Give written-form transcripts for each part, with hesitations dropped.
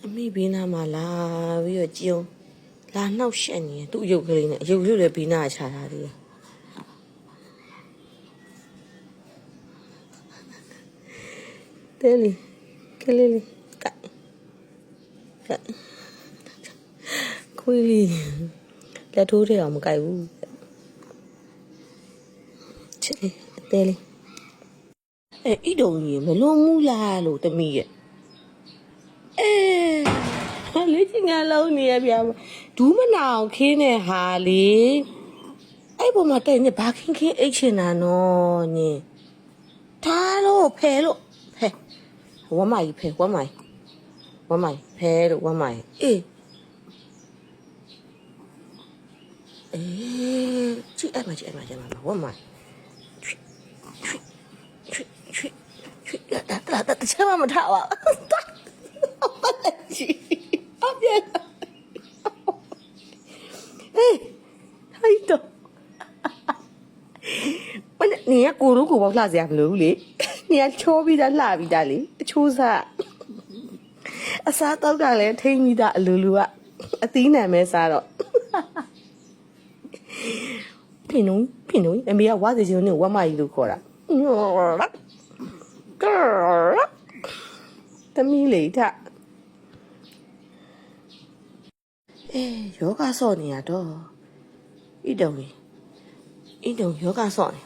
အမိဘေးနားမှာလာပြီးတော့ကြုံလာနှောက်ရှက်နေသူ့ရုပ်ကလေးနဲ့ရုပ်လို့လည်းဘေးနားချထားသေးတယ်တဲလီကလေးလေးခွေးလေးလက်ထိုးထဲအောင်မကြိုက်ဘူးချစ်လေးတဲလေးအိတုံကြီးမလွန်မူလားလို့တမီးရဲ့လေးချင်ငါလုံးနေရဗျာဒူးမနာအောင်ခင်းနေဟာလေအဲ့ပေါ်မှာတဲ့နေဘာခင်းအိတ်ချင်တာနော်ညင်ထားလို့ဖဲလို့ဖဲဝမ်းမကြီးဖဲဝမ်းမကြီးဖဲလို့ဝမ်းမကြီးကြည့်အဲ့မှာဝမ်းမကြီးတချမ်းမထားပါကြည့်အပြည့်ဟိုက်တော့မင်းနေကိုရုကိုပေါ့လှစရာမလိုဘူးလေနေကချိုးပြီးသားလှပြီးသားလေအချိုးစားအစားတောက်တာလည်းထိမ့်ပြီးသားအလူကအသီးနံမဲစားတော့ဖိနုံအမေကဝါစီချင်းနဲ့ဝမ်းမကြီးလို့ခေါ်တာတမီးလေထယောဂဆော့နေရတော့ဣတုံယောဂဆော့နေ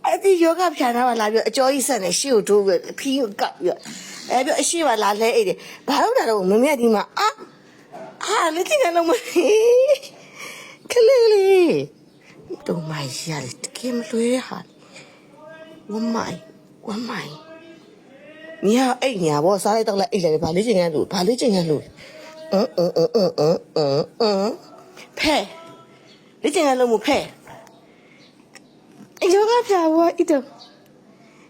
အဲ့ဒီယောဂဖြာထားပါလားပြောအကျော်ကြီးဆက်နေရှေ့ကိုထိုးပြီးဖီးကိုကောက်ပြီးပြောအရှိပါလားလဲအိတ်တယ်ဘာလို့တာတော့မမြတ်ဒီမှာလက်ချင်ကလုံးမကလေးလေးတော့မရလေတကယ်မလွဲဟာဝမ်းမိုင်你要爱你啊！我啥来到来爱来的，把你这样录，拍，你这样录么拍？哎呦，我拍我一头，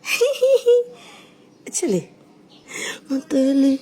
嘿，这里，我得嘞。